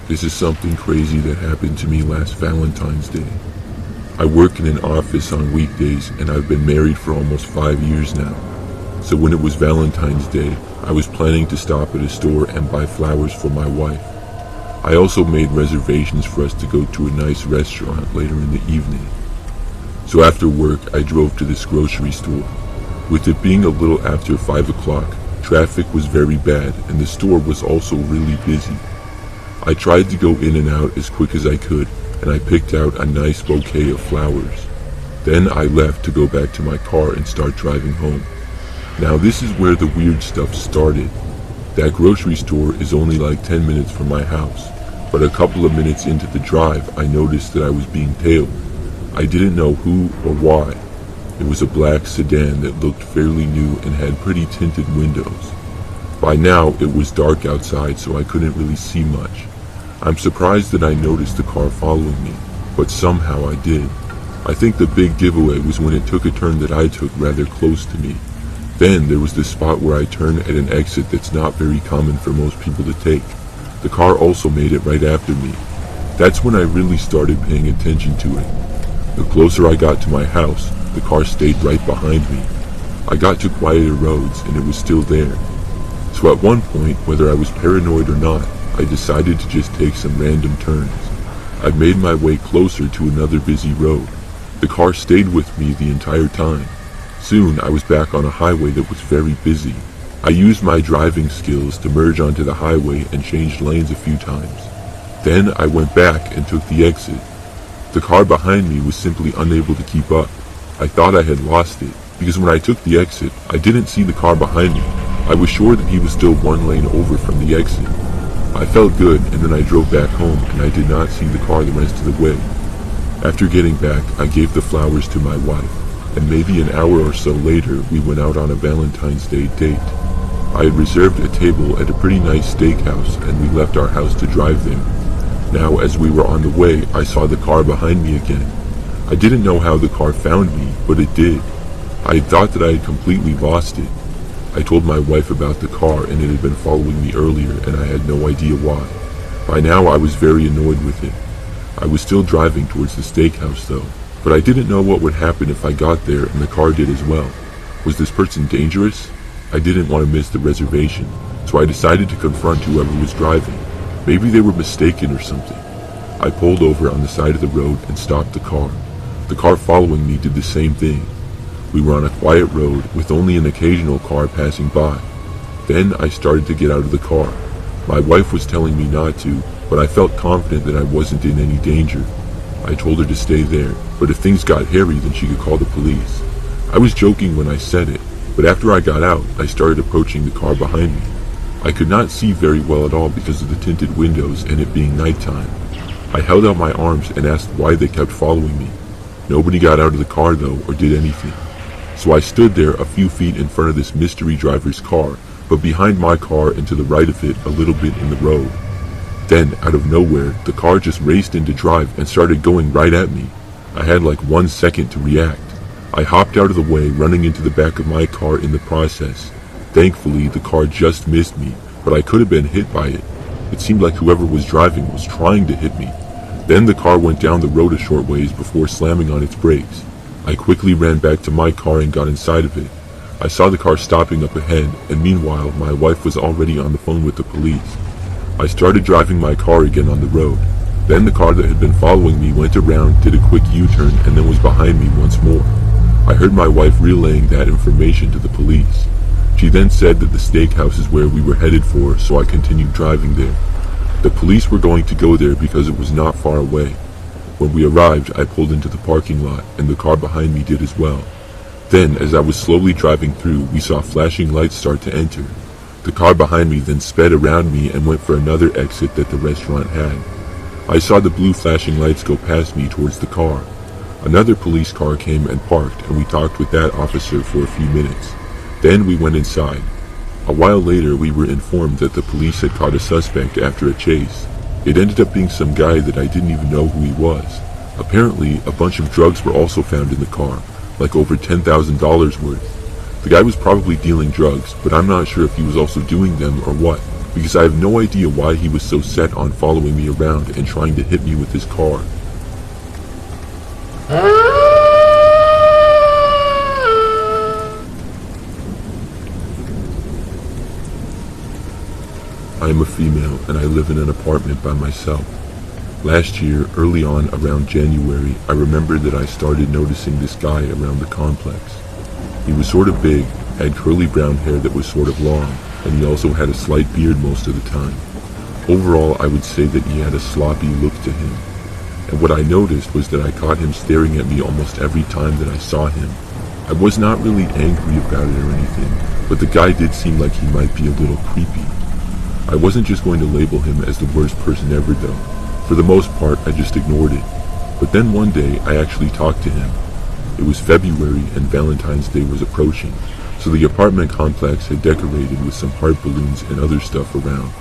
This is something crazy that happened to me last Valentine's Day. I work in an office on weekdays and I've been married for almost 5 years now. So when it was Valentine's Day, I was planning to stop at a store and buy flowers for my wife. I also made reservations for us to go to a nice restaurant later in the evening. So after work, I drove to this grocery store. With it being a little after 5 o'clock, traffic was very bad and the store was also really busy. I tried to go in and out as quick as I could, and I picked out a nice bouquet of flowers. Then I left to go back to my car and start driving home. Now this is where the weird stuff started. That grocery store is only like 10 minutes from my house, but a couple of minutes into the drive I noticed that I was being tailed. I didn't know who or why. It was a black sedan that looked fairly new and had pretty tinted windows. By now it was dark outside, so I couldn't really see much. I'm surprised that I noticed the car following me, but somehow I did. I think the big giveaway was when it took a turn that I took rather close to me. Then there was this spot where I turn at an exit that's not very common for most people to take. The car also made it right after me. That's when I really started paying attention to it. The closer I got to my house, the car stayed right behind me. I got to quieter roads and it was still there. So at one point, whether I was paranoid or not, I decided to just take some random turns. I made my way closer to another busy road. The car stayed with me the entire time. Soon I was back on a highway that was very busy. I used my driving skills to merge onto the highway and changed lanes a few times. Then I went back and took the exit. The car behind me was simply unable to keep up. I thought I had lost it, because when I took the exit, I didn't see the car behind me. I was sure that he was still one lane over from the exit. I felt good, and then I drove back home and I did not see the car the rest of the way. After getting back, I gave the flowers to my wife, and maybe an hour or so later we went out on a Valentine's Day date. I had reserved a table at a pretty nice steakhouse and we left our house to drive there. Now as we were on the way, I saw the car behind me again. I didn't know how the car found me, but it did. I had thought that I had completely lost it. I told my wife about the car and it had been following me earlier and I had no idea why. By now I was very annoyed with it. I was still driving towards the steakhouse though, but I didn't know what would happen if I got there and the car did as well. Was this person dangerous? I didn't want to miss the reservation, so I decided to confront whoever was driving. Maybe they were mistaken or something. I pulled over on the side of the road and stopped the car. The car following me did the same thing. We were on a quiet road with only an occasional car passing by. Then I started to get out of the car. My wife was telling me not to, but I felt confident that I wasn't in any danger. I told her to stay there, but if things got hairy then she could call the police. I was joking when I said it, but after I got out, I started approaching the car behind me. I could not see very well at all because of the tinted windows and it being nighttime. I held out my arms and asked why they kept following me. Nobody got out of the car though or did anything. So I stood there a few feet in front of this mystery driver's car, but behind my car and to the right of it a little bit in the road. Then, out of nowhere, the car just raced into drive and started going right at me. I had like 1 second to react. I hopped out of the way, running into the back of my car in the process. Thankfully, the car just missed me, but I could have been hit by it. It seemed like whoever was driving was trying to hit me. Then the car went down the road a short ways before slamming on its brakes. I quickly ran back to my car and got inside of it. I saw the car stopping up ahead, and meanwhile, my wife was already on the phone with the police. I started driving my car again on the road. Then the car that had been following me went around, did a quick U-turn, and then was behind me once more. I heard my wife relaying that information to the police. She then said that the steakhouse is where we were headed for, so I continued driving there. The police were going to go there because it was not far away. When we arrived, I pulled into the parking lot, and the car behind me did as well. Then, as I was slowly driving through, we saw flashing lights start to enter. The car behind me then sped around me and went for another exit that the restaurant had. I saw the blue flashing lights go past me towards the car. Another police car came and parked, and we talked with that officer for a few minutes. Then we went inside. A while later, we were informed that the police had caught a suspect after a chase. It ended up being some guy that I didn't even know who he was. Apparently, a bunch of drugs were also found in the car, like over $10,000 worth. The guy was probably dealing drugs, but I'm not sure if he was also doing them or what. because I have no idea why he was so set on following me around and trying to hit me with his car. I am a female and I live in an apartment by myself. Last year, early on around January, I remembered that I started noticing this guy around the complex. He was sort of big, had curly brown hair that was sort of long, and he also had a slight beard most of the time. Overall, I would say that he had a sloppy look to him. And what I noticed was that I caught him staring at me almost every time that I saw him. I was not really angry about it or anything, but the guy did seem like he might be a little creepy. I wasn't just going to label him as the worst person ever though. For the most part, I just ignored it. But then one day, I actually talked to him. It was February and Valentine's Day was approaching, so the apartment complex had decorated with some heart balloons and other stuff around.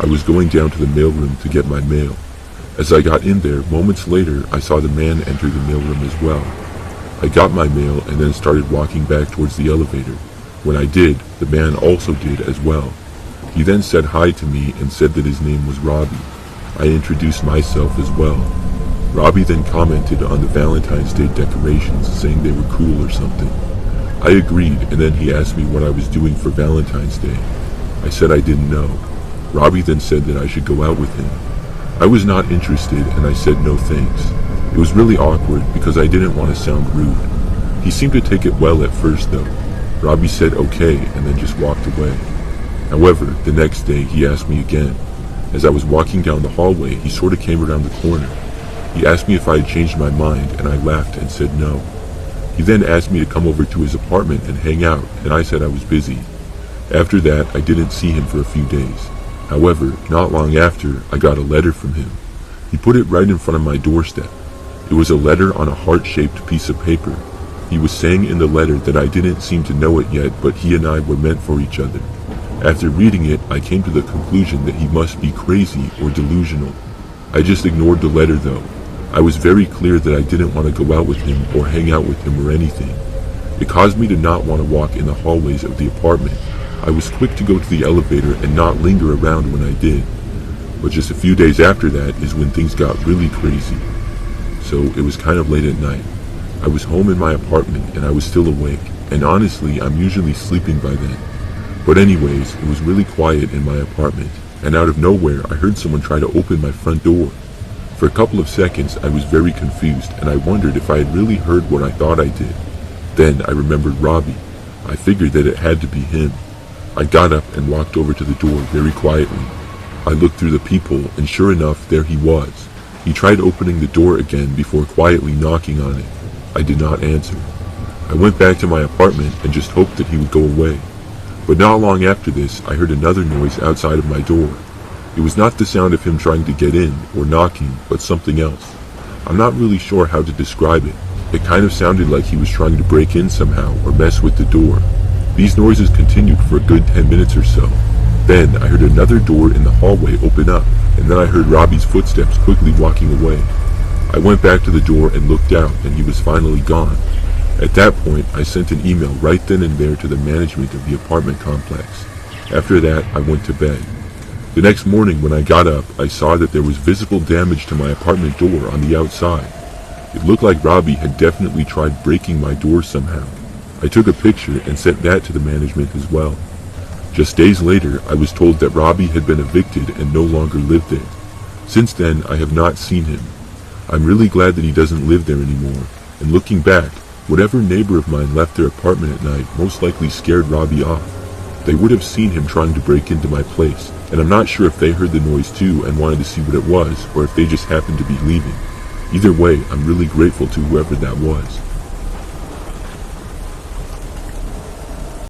I was going down to the mailroom to get my mail. As I got in there, moments later, I saw the man enter the mailroom as well. I got my mail and then started walking back towards the elevator. When I did, the man also did as well. He then said hi to me and said that his name was Robbie. I introduced myself as well. Robbie then commented on the Valentine's Day decorations, saying they were cool or something. I agreed, and then he asked me what I was doing for Valentine's Day. I said I didn't know. Robbie then said that I should go out with him. I was not interested, and I said no thanks. It was really awkward because I didn't want to sound rude. He seemed to take it well at first though. Robbie said okay, and then just walked away. However, the next day he asked me again. As I was walking down the hallway, he sort of came around the corner. He asked me if I had changed my mind, and I laughed and said no. He then asked me to come over to his apartment and hang out, and I said I was busy. After that, I didn't see him for a few days. However, not long after, I got a letter from him. He put it right in front of my doorstep. It was a letter on a heart-shaped piece of paper. He was saying in the letter that I didn't seem to know it yet, but he and I were meant for each other. After reading it, I came to the conclusion that he must be crazy or delusional. I just ignored the letter though. I was very clear that I didn't want to go out with him or hang out with him or anything. It caused me to not want to walk in the hallways of the apartment. I was quick to go to the elevator and not linger around when I did. But just a few days after that is when things got really crazy. So it was kind of late at night. I was home in my apartment and I was still awake, and honestly I'm usually sleeping by then. But anyways, it was really quiet in my apartment, and out of nowhere I heard someone try to open my front door. For a couple of seconds I was very confused and I wondered if I had really heard what I thought I did. Then I remembered Robbie. I figured that it had to be him. I got up and walked over to the door very quietly. I looked through the peephole and sure enough there he was. He tried opening the door again before quietly knocking on it. I did not answer. I went back to my apartment and just hoped that he would go away. But not long after this, I heard another noise outside of my door. It was not the sound of him trying to get in or knocking, but something else. I'm not really sure how to describe it. It kind of sounded like he was trying to break in somehow or mess with the door. These noises continued for a good 10 minutes or so. Then I heard another door in the hallway open up, and then I heard Robbie's footsteps quickly walking away. I went back to the door and looked out, and he was finally gone. At that point, I sent an email right then and there to the management of the apartment complex. After that, I went to bed. The next morning when I got up, I saw that there was visible damage to my apartment door on the outside. It looked like Robbie had definitely tried breaking my door somehow. I took a picture and sent that to the management as well. Just days later, I was told that Robbie had been evicted and no longer lived there. Since then, I have not seen him. I'm really glad that he doesn't live there anymore, and looking back, whatever neighbor of mine left their apartment at night most likely scared Robbie off. They would have seen him trying to break into my place, and I'm not sure if they heard the noise too and wanted to see what it was, or if they just happened to be leaving. Either way, I'm really grateful to whoever that was.